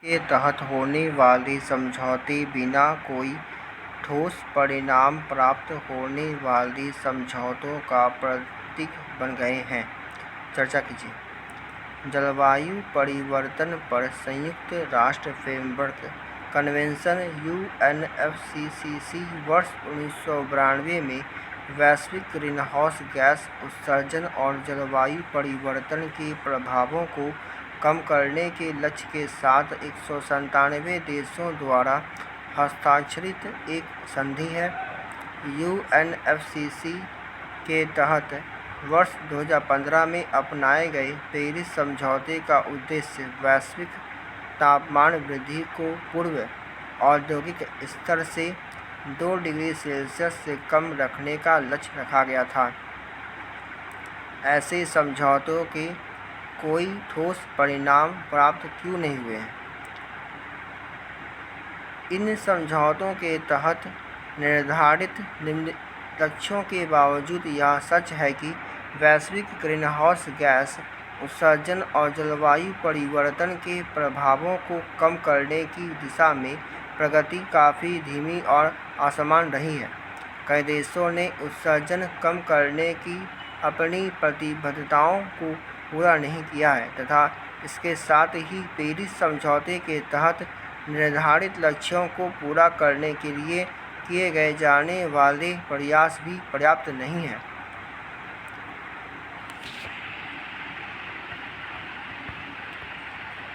के तहत होने वाले समझौते बिना कोई ठोस परिणाम प्राप्त होने वाले समझौतों का प्रतीक बन गए हैं। चर्चा कीजिए। जलवायु परिवर्तन पर संयुक्त राष्ट्र फ्रेमवर्क कन्वेंशन UNFCCC वर्ष 1992 में वैश्विक ग्रीनहाउस गैस उत्सर्जन और जलवायु परिवर्तन के प्रभावों को कम करने के लक्ष्य के साथ 197 देशों द्वारा हस्ताक्षरित एक संधि है। UNFCCC के तहत वर्ष 2015 में अपनाए गए पेरिस समझौते का उद्देश्य वैश्विक तापमान वृद्धि को पूर्व औद्योगिक स्तर से 2 डिग्री सेल्सियस से कम रखने का लक्ष्य रखा गया था। ऐसे समझौतों के कोई ठोस परिणाम प्राप्त क्यों नहीं हुए हैं? इन समझौतों के तहत निर्धारित लक्ष्यों के बावजूद यह सच है कि वैश्विक ग्रीनहाउस गैस उत्सर्जन और जलवायु परिवर्तन के प्रभावों को कम करने की दिशा में प्रगति काफ़ी धीमी और असमान रही है। कई देशों ने उत्सर्जन कम करने की अपनी प्रतिबद्धताओं को पूरा नहीं किया है तथा इसके साथ ही पेरिस समझौते के तहत निर्धारित लक्ष्यों को पूरा करने के लिए किए गए जाने वाले प्रयास भी पर्याप्त नहीं हैं।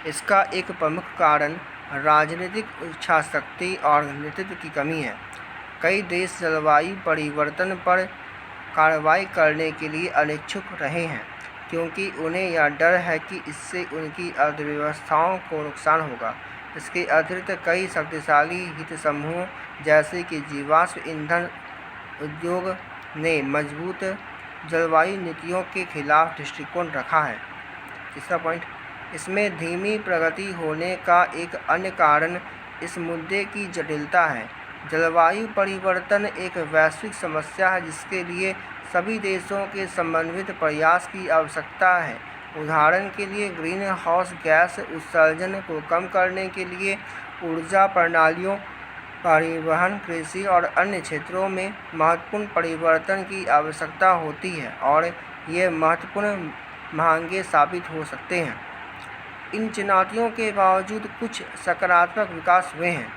इसका एक प्रमुख कारण राजनीतिक इच्छाशक्ति और नेतृत्व की कमी है। कई देश जलवायु परिवर्तन पर कार्रवाई करने के लिए अनिच्छुक रहे हैं क्योंकि उन्हें यह डर है कि इससे उनकी अर्थव्यवस्थाओं को नुकसान होगा। इसके अतिरिक्त कई शक्तिशाली हित समूहों जैसे कि जीवाश्म ईंधन उद्योग ने मजबूत जलवायु नीतियों के खिलाफ दृष्टिकोण रखा है। तीसरा पॉइंट, इसमें धीमी प्रगति होने का एक अन्य कारण इस मुद्दे की जटिलता है। जलवायु परिवर्तन एक वैश्विक समस्या है जिसके लिए सभी देशों के समन्वित प्रयास की आवश्यकता है। उदाहरण के लिए ग्रीन हाउस गैस उत्सर्जन को कम करने के लिए ऊर्जा प्रणालियों, परिवहन, कृषि और अन्य क्षेत्रों में महत्वपूर्ण परिवर्तन की आवश्यकता होती है और ये महत्वपूर्ण महंगे साबित हो सकते हैं। इन चुनौतियों के बावजूद कुछ सकारात्मक विकास हुए हैं।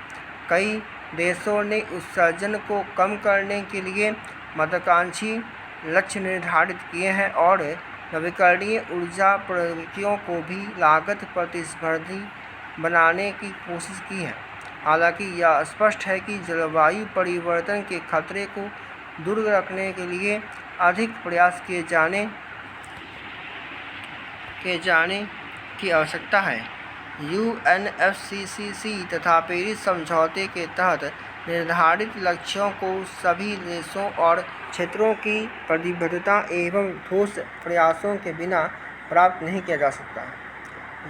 कई देशों ने उत्सर्जन को कम करने के लिए महत्वाकांक्षी लक्ष्य निर्धारित किए हैं और नवीकरणीय ऊर्जा प्रौद्योगिकियों को भी लागत प्रतिस्पर्धी बनाने की कोशिश की है। हालांकि यह स्पष्ट है कि जलवायु परिवर्तन के खतरे को दूर रखने के लिए अधिक प्रयास किए जाने की आवश्यकता है। UNFCCC तथा पेरिस समझौते के तहत निर्धारित लक्ष्यों को सभी देशों और क्षेत्रों की प्रतिबद्धता एवं ठोस प्रयासों के बिना प्राप्त नहीं किया जा सकता।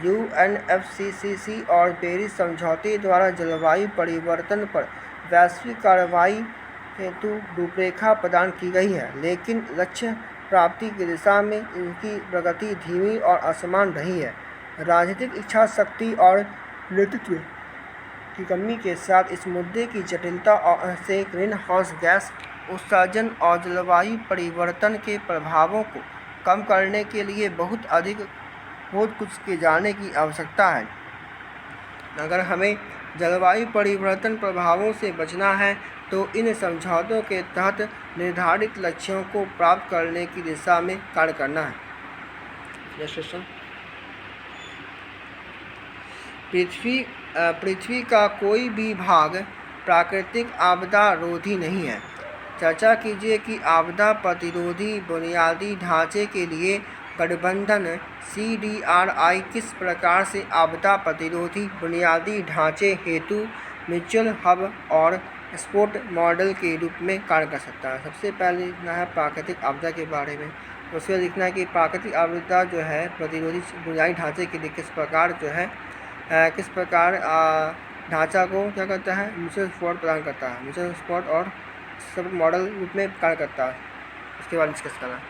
UNFCCC और पेरिस समझौते द्वारा जलवायु परिवर्तन पर वैश्विक कार्रवाई हेतु रूपरेखा प्रदान की गई है, लेकिन लक्ष्य प्राप्ति की दिशा में इनकी प्रगति धीमी और असमान रही है। राजनीतिक इच्छा शक्ति और नेतृत्व की कमी के साथ इस मुद्दे की जटिलता से ग्रीन हाउस गैस उत्सर्जन और जलवायु परिवर्तन के प्रभावों को कम करने के लिए बहुत कुछ किए जाने की आवश्यकता है। अगर हमें जलवायु परिवर्तन प्रभावों से बचना है तो इन समझौतों के तहत निर्धारित लक्ष्यों को प्राप्त करने की दिशा में कार्य करना है। पृथ्वी का कोई भी भाग प्राकृतिक आपदा रोधी नहीं है। चर्चा कीजिए कि आपदा प्रतिरोधी बुनियादी ढांचे के लिए गठबंधन CDRI किस प्रकार से आपदा प्रतिरोधी बुनियादी ढांचे हेतु म्यूचुअल हब और स्पोर्ट मॉडल के रूप में कार्य कर सकता है। सबसे पहले लिखना है प्राकृतिक आपदा के बारे में, उसके लिखना है कि प्राकृतिक आपदा जो है प्रतिरोधी बुनियादी ढांचे के लिए किस प्रकार ढांचा को क्या करता है, म्यूचुअल सपोर्ट प्रदान करता है, म्यूचुअल सपोर्ट और सब मॉडल रूप में कार्य करता है। उसके बाद डिस्कस करना है।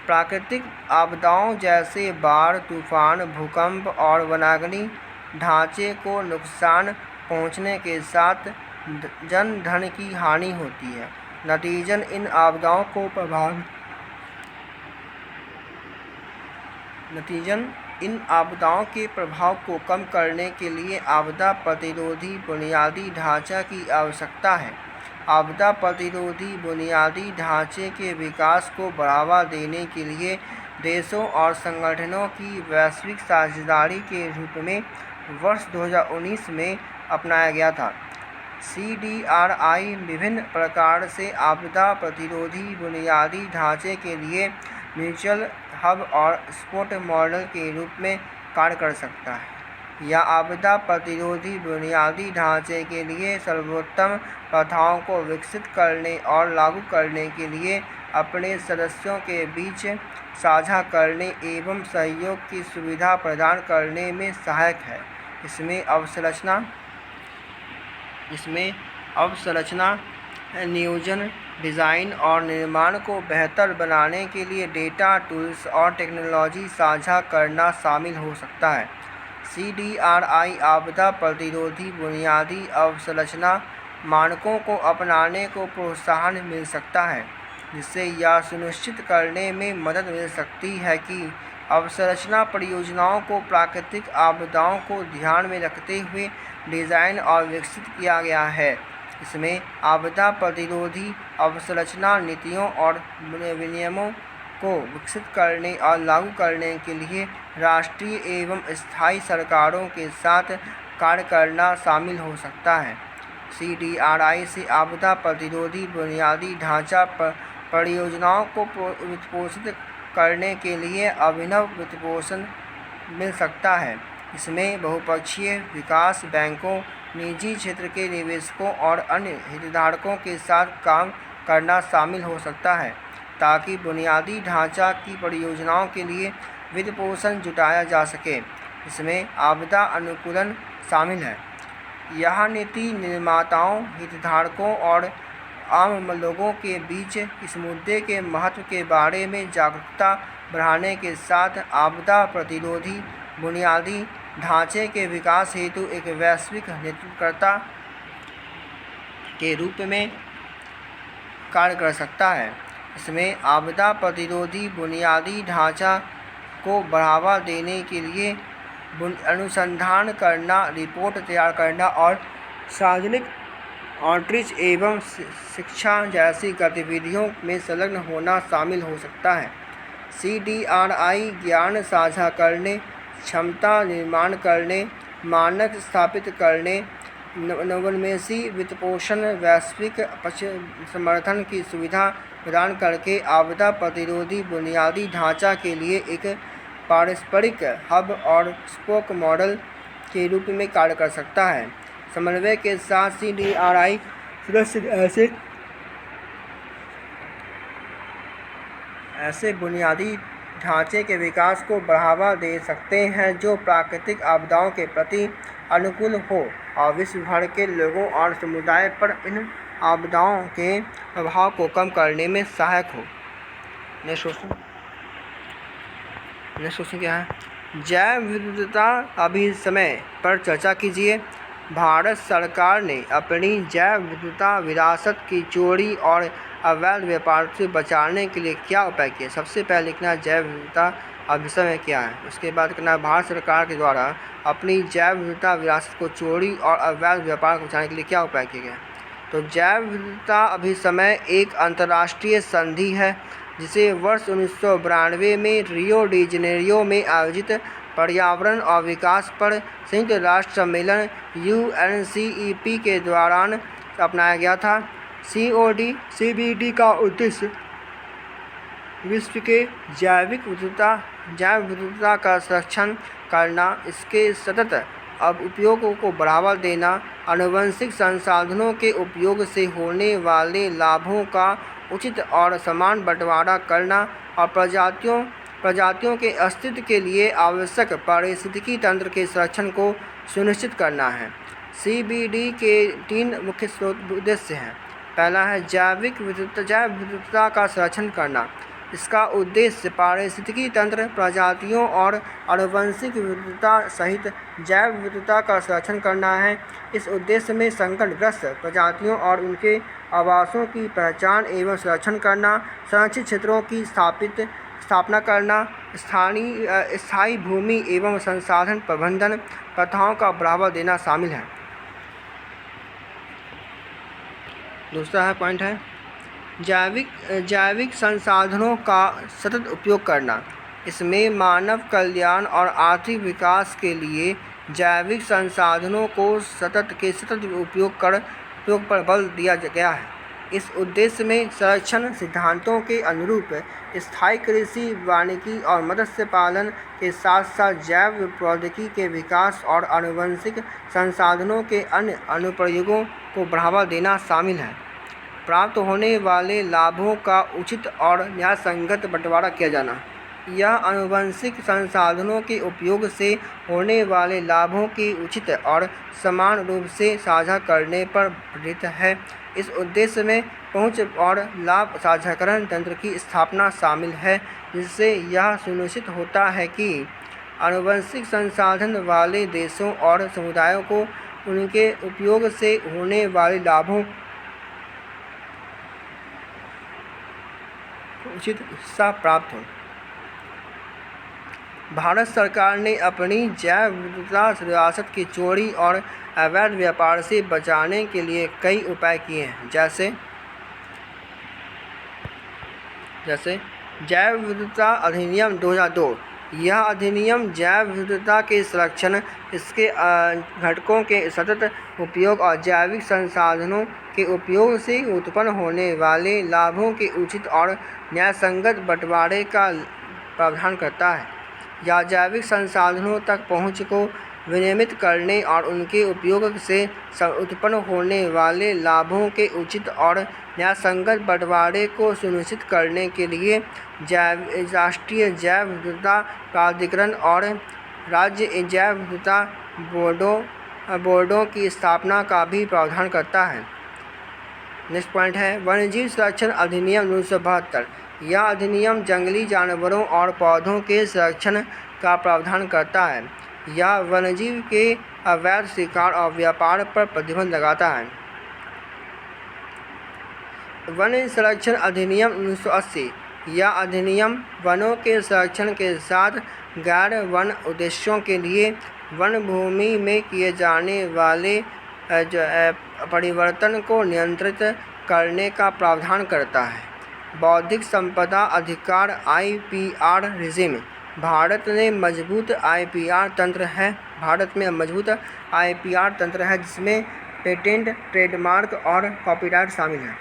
प्राकृतिक आपदाओं जैसे बाढ़, तूफान, भूकंप और वनाग्नि ढांचे को नुकसान पहुंचने के साथ जन धन की हानि होती है। नतीजतन इन आपदाओं के प्रभाव को कम करने के लिए आपदा प्रतिरोधी बुनियादी ढांचा की आवश्यकता है। आपदा प्रतिरोधी बुनियादी ढांचे के विकास को बढ़ावा देने के लिए देशों और संगठनों की वैश्विक साझेदारी के रूप में वर्ष 2019 में अपनाया गया था। CDRI विभिन्न प्रकार से आपदा प्रतिरोधी बुनियादी ढांचे के लिए म्यूचुअल हब और स्पोर्ट मॉडल के रूप में कार्य कर सकता है। यह आपदा प्रतिरोधी बुनियादी ढांचे के लिए सर्वोत्तम प्रथाओं को विकसित करने और लागू करने के लिए अपने सदस्यों के बीच साझा करने एवं सहयोग की सुविधा प्रदान करने में सहायक है। इसमें अवसंरचना, नियोजन, डिज़ाइन और निर्माण को बेहतर बनाने के लिए डेटा, टूल्स और टेक्नोलॉजी साझा करना शामिल हो सकता है। CDRI आपदा प्रतिरोधी बुनियादी अवसंरचना मानकों को अपनाने को प्रोत्साहन मिल सकता है, जिससे यह सुनिश्चित करने में मदद मिल सकती है कि अवसंरचना परियोजनाओं को प्राकृतिक आपदाओं को ध्यान में रखते हुए डिज़ाइन और विकसित किया गया है। इसमें आपदा प्रतिरोधी अवसंरचना नीतियों और विनियमों को विकसित करने और लागू करने के लिए राष्ट्रीय एवं स्थायी सरकारों के साथ कार्य करना शामिल हो सकता है। CDRI से आपदा प्रतिरोधी बुनियादी ढांचा परियोजनाओं को वित्तपोषित करने के लिए अभिनव वित्तपोषण मिल सकता है। इसमें बहुपक्षीय विकास बैंकों, निजी क्षेत्र के निवेशकों और अन्य हितधारकों के साथ काम करना शामिल हो सकता है, ताकि बुनियादी ढांचा की परियोजनाओं के लिए वित्तपोषण जुटाया जा सके। इसमें आपदा अनुकूलन शामिल है। यह नीति निर्माताओं, हितधारकों और आम लोगों के बीच इस मुद्दे के महत्व के बारे में जागरूकता बढ़ाने के साथ आपदा प्रतिरोधी बुनियादी ढांचे के विकास हेतु एक वैश्विक नेतृत्वकर्ता के रूप में कार्य कर सकता है। इसमें आपदा प्रतिरोधी बुनियादी ढांचा को बढ़ावा देने के लिए अनुसंधान करना, रिपोर्ट तैयार करना और सार्वजनिक आउटरीच एवं शिक्षा जैसी गतिविधियों में संलग्न होना शामिल हो सकता है। CDRI ज्ञान साझा करने, क्षमता निर्माण करने, मानक स्थापित करने, नवोन्मेषी वित्तपोषण, वैश्विक समर्थन की सुविधा प्रदान करके आपदा प्रतिरोधी बुनियादी ढांचा के लिए एक पारस्परिक हब और स्पोक मॉडल के रूप में कार्य कर सकता है। समन्वय के साथ CDRI सदस्य ऐसे बुनियादी ढांचे के विकास को बढ़ावा दे सकते हैं जो प्राकृतिक आपदाओं के प्रति अनुकूल हो और विश्व भर के लोगों और समुदाय पर इन आपदाओं के प्रभाव को कम करने में सहायक हो। नेक्स्ट क्वेश्चन क्या है? जैव विविधता अभिसमय पर चर्चा कीजिए। भारत सरकार ने अपनी जैव विविधता विरासत की चोरी और अवैध व्यापार से बचाने के लिए क्या उपाय किए? सबसे पहले लिखना है जैव विविधता अभिसमय क्या है। उसके बाद कहना है भारत सरकार के द्वारा अपनी जैव विविधता विरासत को चोरी और अवैध व्यापार को बचाने के लिए क्या उपाय किए गए? तो जैव विविधता अभिसमय एक अंतर्राष्ट्रीय संधि है जिसे वर्ष 1992 में रियो डी जेनेरियो में आयोजित पर्यावरण और विकास पर संयुक्त राष्ट्र सम्मेलन UNCEP के दौरान अपनाया गया था। CBD का उद्देश्य विश्व के जैव विविधता का संरक्षण करना, इसके सतत उपयोग को बढ़ावा देना, आनुवंशिक संसाधनों के उपयोग से होने वाले लाभों का उचित और समान बंटवारा करना और प्रजातियों के अस्तित्व के लिए आवश्यक पारिस्थितिकी तंत्र के संरक्षण को सुनिश्चित करना है। CBD के 3 मुख्य उद्देश्य हैं। पहला है जैव विविधता का संरक्षण करना। इसका उद्देश्य पारिस्थितिकी तंत्र, प्रजातियों और आनुवंशिक विविधता सहित जैव विविधता का संरक्षण करना है। इस उद्देश्य में संकटग्रस्त प्रजातियों और उनके आवासों की पहचान एवं संरक्षण करना, संरक्षित क्षेत्रों की स्थापना करना, स्थायी भूमि एवं संसाधन प्रबंधन प्रथाओं का बढ़ावा देना शामिल है। दूसरा पॉइंट है जैविक संसाधनों का सतत उपयोग करना। इसमें मानव कल्याण और आर्थिक विकास के लिए जैविक संसाधनों को सतत उपयोग पर बल दिया गया है। इस उद्देश्य में संरक्षण सिद्धांतों के अनुरूप स्थायी कृषि, वानिकी और मत्स्य पालन के साथ साथ जैव प्रौद्योगिकी के विकास और आनुवंशिक संसाधनों के अन्य अनुप्रयोगों को बढ़ावा देना शामिल है। प्राप्त होने वाले लाभों का उचित और न्यायसंगत बंटवारा किया जाना। यह आनुवंशिक संसाधनों के उपयोग से होने वाले लाभों की उचित और समान रूप से साझा करने पर प्रेरित है। इस उद्देश्य में पहुंच और लाभ साझाकरण तंत्र की स्थापना शामिल है, जिससे यह सुनिश्चित होता है कि आनुवंशिक संसाधन वाले देशों और समुदायों को उनके उपयोग से होने वाले लाभों को उचित हिस्सा प्राप्त हो। भारत सरकार ने अपनी जैव विविधता विरासत की चोरी और अवैध व्यापार से बचाने के लिए कई उपाय किए हैं, जैसे जैव विविधता अधिनियम 2002। यह अधिनियम जैव विविधता के संरक्षण, इसके घटकों के सतत उपयोग और जैविक संसाधनों के उपयोग से उत्पन्न होने वाले लाभों के उचित और न्यायसंगत बंटवारे का प्रावधान करता है। यह जैविक संसाधनों तक पहुँच को विनियमित करने और उनके उपयोग से उत्पन्न होने वाले लाभों के उचित और न्यायसंगत बंटवारे को सुनिश्चित करने के लिए राष्ट्रीय जैव विविधता प्राधिकरण और राज्य जैव विविधता बोर्डों की स्थापना का भी प्रावधान करता है। नेक्स्ट पॉइंट है वन्यजीव संरक्षण अधिनियम 1972। यह अधिनियम जंगली जानवरों और पौधों के संरक्षण का प्रावधान करता है। यह वन्यजीव के अवैध शिकार और व्यापार पर प्रतिबंध लगाता है। वन संरक्षण अधिनियम 1980। यह अधिनियम वनों के संरक्षण के साथ गैर वन उद्देश्यों के लिए वन भूमि में किए जाने वाले परिवर्तन को नियंत्रित करने का प्रावधान करता है। बौद्धिक संपदा अधिकार IPR रिजिम। भारत में मजबूत IPR तंत्र है जिसमें पेटेंट, ट्रेडमार्क और कॉपीराइट शामिल है।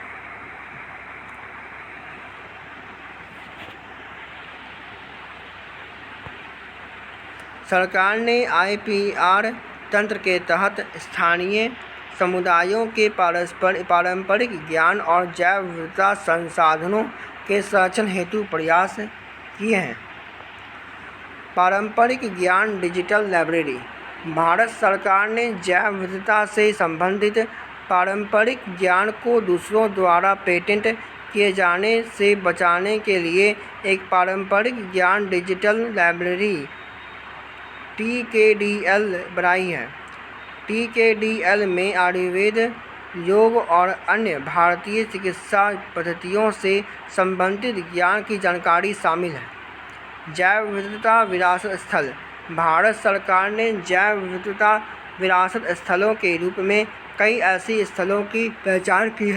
सरकार ने IPR तंत्र के तहत स्थानीय समुदायों के पारंपरिक ज्ञान और जैव विविधता संसाधनों के संरक्षण हेतु प्रयास किए हैं। पारंपरिक ज्ञान डिजिटल लाइब्रेरी। भारत सरकार ने जैव विविधता से संबंधित पारंपरिक ज्ञान को दूसरों द्वारा पेटेंट किए जाने से बचाने के लिए एक पारंपरिक ज्ञान डिजिटल लाइब्रेरी TKDL बनाई है। TKDL में आयुर्वेद, योग और अन्य भारतीय चिकित्सा पद्धतियों से संबंधित ज्ञान की जानकारी शामिल है। जैव विविधता विरासत स्थल। भारत सरकार ने जैव विविधता विरासत स्थलों के रूप में कई ऐसे स्थलों की पहचान की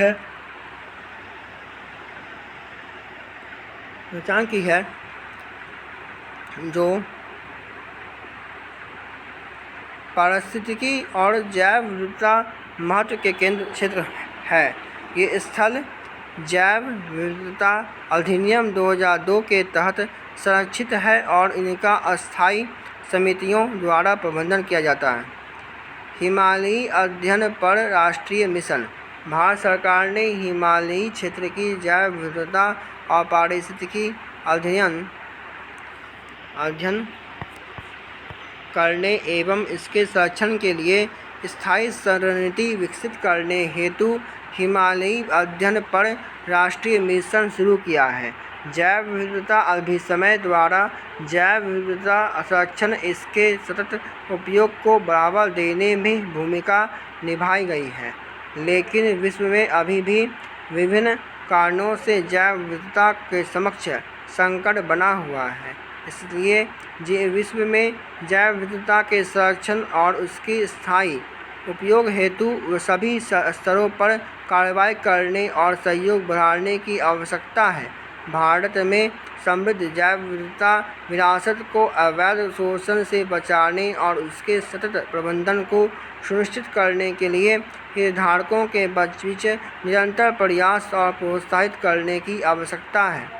है जो पारिस्थितिकी और जैव विविधता महत्व के केंद्र क्षेत्र है। ये स्थल जैव विविधता अधिनियम 2002 के तहत संरक्षित है और इनका अस्थायी समितियों द्वारा प्रबंधन किया जाता है। हिमालयी अध्ययन पर राष्ट्रीय मिशन। भारत सरकार ने हिमालयी क्षेत्र की जैव विविधता और पारिस्थितिकी अध्ययन करने एवं इसके संरक्षण के लिए स्थायी रणनीति विकसित करने हेतु हिमालयी अध्ययन पर राष्ट्रीय मिशन शुरू किया है। जैव विविधता अभिसमय द्वारा जैव विविधता संरक्षण इसके सतत उपयोग को बढ़ावा देने में भूमिका निभाई गई है, लेकिन विश्व में अभी भी विभिन्न कारणों से जैव विविधता के समक्ष संकट बना हुआ है। इसलिए विश्व में जैव विविधता के संरक्षण और उसकी स्थायी उपयोग हेतु सभी स्तरों पर कार्रवाई करने और सहयोग बढ़ाने की आवश्यकता है। भारत में समृद्ध जैव विविधता विरासत को अवैध शोषण से बचाने और उसके सतत प्रबंधन को सुनिश्चित करने के लिए हितधारकों के बीच निरंतर प्रयास और प्रोत्साहित करने की आवश्यकता है।